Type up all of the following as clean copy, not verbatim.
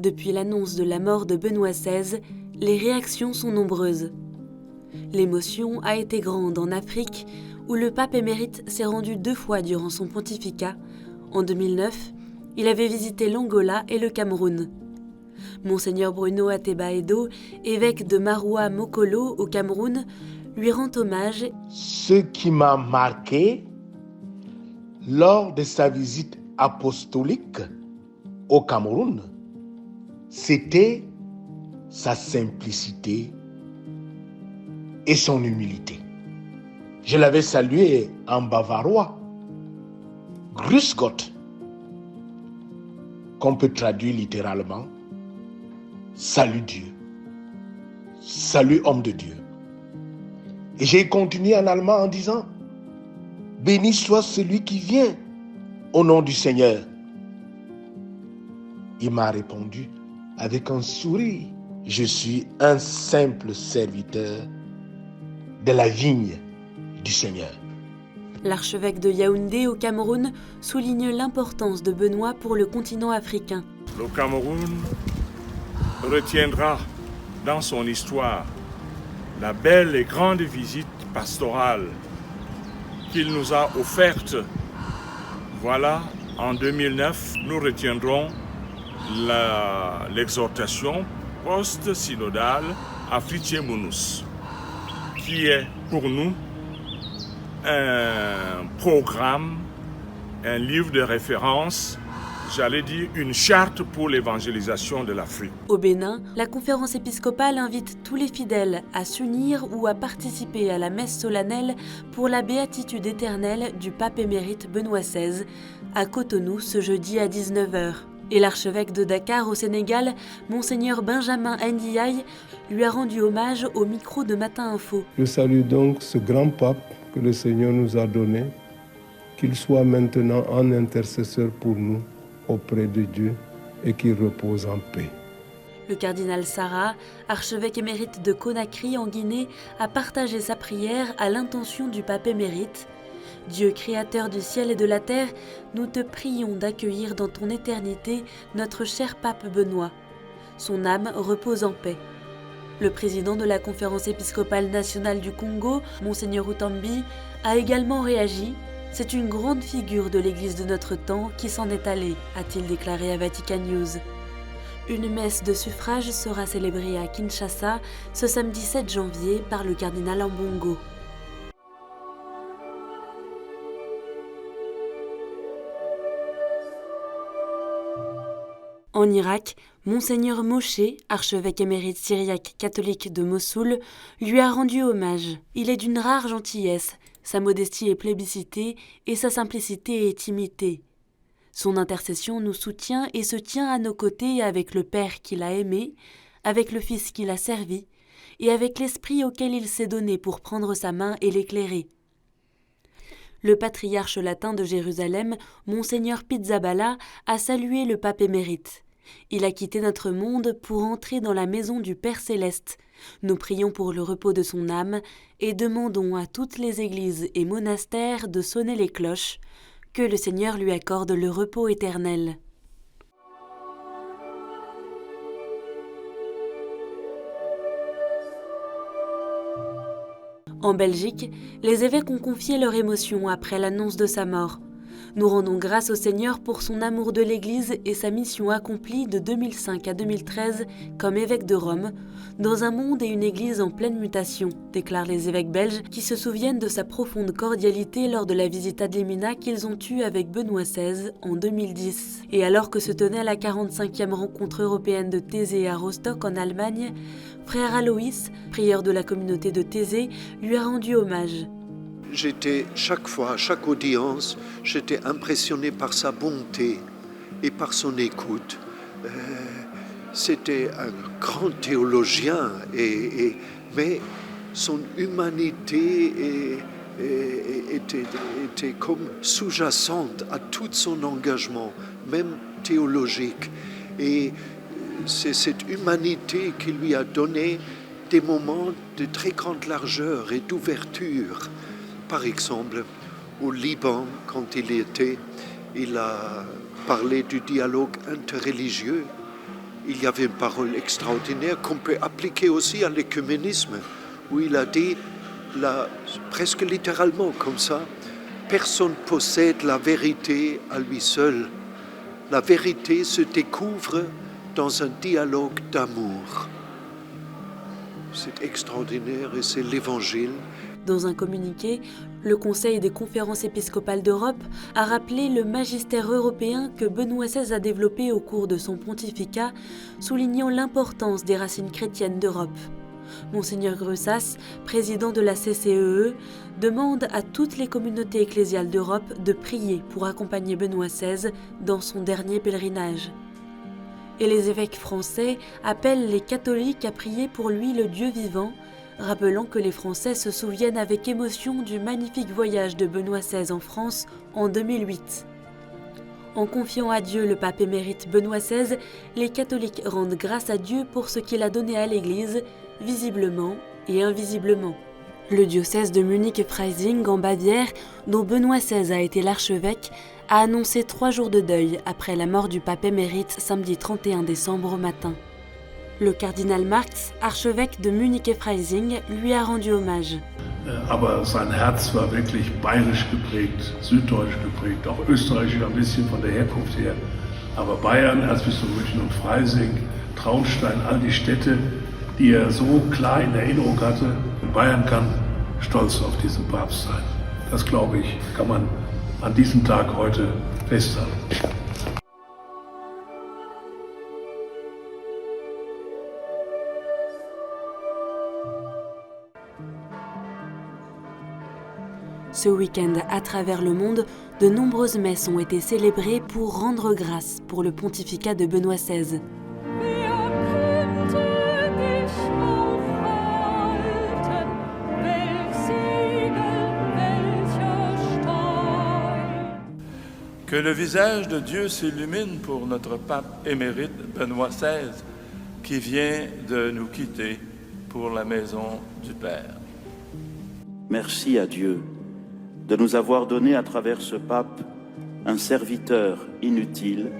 Depuis l'annonce de la mort de Benoît XVI, les réactions sont nombreuses. L'émotion a été grande en Afrique, où le pape émérite s'est rendu 2 fois durant son pontificat. En 2009, il avait visité l'Angola et le Cameroun. Monseigneur Bruno Ateba-Edo, évêque de Maroua Mokolo au Cameroun, lui rend hommage. Ce qui m'a marqué lors de sa visite apostolique au Cameroun, c'était sa simplicité et son humilité. Je l'avais salué en bavarois, Grüß Gott, qu'on peut traduire littéralement Salut Dieu, salut homme de Dieu. Et j'ai continué en allemand en disant béni soit celui qui vient au nom du Seigneur. Il m'a répondu avec un sourire, je suis un simple serviteur de la vigne du Seigneur. L'archevêque de Yaoundé au Cameroun souligne l'importance de Benoît pour le continent africain. Le Cameroun retiendra dans son histoire la belle et grande visite pastorale qu'il nous a offerte. Voilà, en 2009, nous retiendrons l'exhortation post-synodale Afritier Mounous, qui est pour nous un programme, un livre de référence, j'allais dire une charte pour l'évangélisation de l'Afrique. Au Bénin, la conférence épiscopale invite tous les fidèles à s'unir ou à participer à la messe solennelle pour la béatitude éternelle du pape émérite Benoît XVI à Cotonou ce jeudi à 19h. Et l'archevêque de Dakar au Sénégal, Monseigneur Benjamin Ndiaye, lui a rendu hommage au micro de Matin Info. Je salue donc ce grand pape que le Seigneur nous a donné, qu'il soit maintenant un intercesseur pour nous auprès de Dieu et qu'il repose en paix. Le cardinal Sarah, archevêque émérite de Conakry en Guinée, a partagé sa prière à l'intention du pape émérite. Dieu créateur du ciel et de la terre, nous te prions d'accueillir dans ton éternité notre cher pape Benoît. Son âme repose en paix. Le président de la conférence épiscopale nationale du Congo, Monseigneur Utambi, a également réagi. C'est une grande figure de l'Église de notre temps qui s'en est allée, a-t-il déclaré à Vatican News. Une messe de suffrage sera célébrée à Kinshasa ce samedi 7 janvier par le cardinal Ambongo. En Irak, Monseigneur Moshe, archevêque émérite syriaque catholique de Mossoul, lui a rendu hommage. Il est d'une rare gentillesse, sa modestie est plébiscitée et sa simplicité est imitée. Son intercession nous soutient et se tient à nos côtés avec le Père qu'il a aimé, avec le Fils qu'il a servi et avec l'Esprit auquel il s'est donné pour prendre sa main et l'éclairer. Le patriarche latin de Jérusalem, Monseigneur Pizzaballa, a salué le pape émérite. Il a quitté notre monde pour entrer dans la maison du Père Céleste. Nous prions pour le repos de son âme et demandons à toutes les églises et monastères de sonner les cloches. Que le Seigneur lui accorde le repos éternel. En Belgique, les évêques ont confié leur émotion après l'annonce de sa mort. Nous rendons grâce au Seigneur pour son amour de l'Église et sa mission accomplie de 2005 à 2013 comme évêque de Rome, dans un monde et une Église en pleine mutation, déclarent les évêques belges qui se souviennent de sa profonde cordialité lors de la visite ad limina qu'ils ont eue avec Benoît XVI en 2010. Et alors que se tenait la 45e rencontre européenne de Thésée à Rostock en Allemagne, frère Aloïs, prieur de la communauté de Thésée, lui a rendu hommage. J'étais chaque fois, à chaque audience, j'étais impressionné par sa bonté et par son écoute. C'était un grand théologien, mais son humanité était comme sous-jacente à tout son engagement, même théologique. Et c'est cette humanité qui lui a donné des moments de très grande largeur et d'ouverture. Par exemple, au Liban, quand il a parlé du dialogue interreligieux il y avait une parole extraordinaire qu'on peut appliquer aussi à l'écuménisme, où il a dit, presque littéralement comme ça, « Personne possède la vérité à lui seul. La vérité se découvre dans un dialogue d'amour. » C'est extraordinaire et c'est l'Évangile. Dans un communiqué, le Conseil des conférences épiscopales d'Europe a rappelé le magistère européen que Benoît XVI a développé au cours de son pontificat, soulignant l'importance des racines chrétiennes d'Europe. Monseigneur Grussas, président de la CCEE, demande à toutes les communautés ecclésiales d'Europe de prier pour accompagner Benoît XVI dans son dernier pèlerinage. Et les évêques français appellent les catholiques à prier pour lui le Dieu vivant, rappelant que les Français se souviennent avec émotion du magnifique voyage de Benoît XVI en France en 2008. En confiant à Dieu le pape émérite Benoît XVI, les catholiques rendent grâce à Dieu pour ce qu'il a donné à l'Église, visiblement et invisiblement. Le diocèse de Munich-Freising en Bavière, dont Benoît XVI a été l'archevêque, a annoncé 3 jours de deuil après la mort du pape émérite samedi 31 décembre au matin. Le cardinal Marx, archevêque de Munich-Freising, lui a rendu hommage. Aber sein Herz war wirklich bayerisch geprägt, süddeutsch geprägt, auch österreichisch ein bisschen von der Herkunft her. Aber Bayern, Erzbistum München und Freising, Traunstein, all die Städte, die er so klar in Erinnerung hatte. Bayern kann stolz auf diesen Papst sein. Das, glaube ich, kann man an diesem Tag heute festhalten. Ce week-end, à travers le monde, de nombreuses messes ont été célébrées pour rendre grâce pour le pontificat de Benoît XVI. Que le visage de Dieu s'illumine pour notre pape émérite Benoît XVI, qui vient de nous quitter pour la maison du Père. Merci à Dieu de nous avoir donné à travers ce pape un serviteur inutile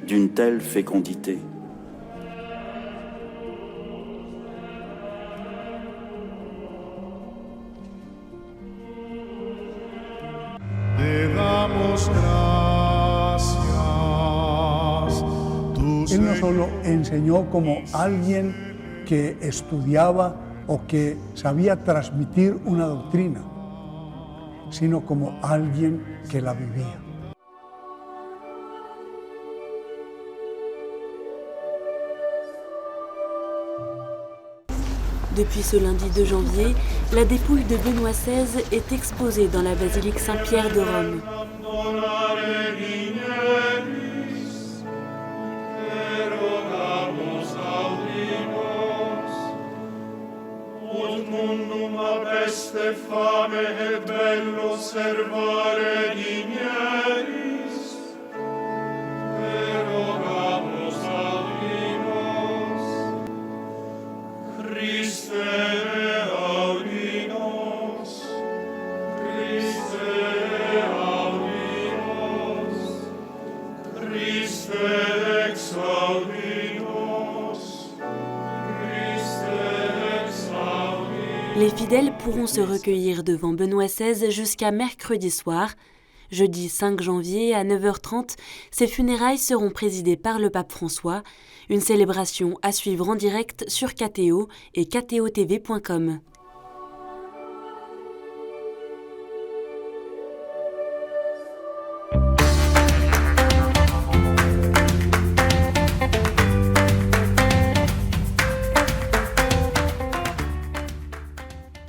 d'une telle fécondité. Él no solo enseñó como alguien que estudiaba o que sabía transmitir una doctrina, sino como alguien que la vivía. Depuis ce lundi 2 janvier, la dépouille de Benoît XVI est exposée dans la basilique Saint-Pierre de Rome. Les fidèles pourront se recueillir devant Benoît XVI jusqu'à mercredi soir. Jeudi 5 janvier à 9h30, ses funérailles seront présidées par le pape François. Une célébration à suivre en direct sur KTO et ktotv.com.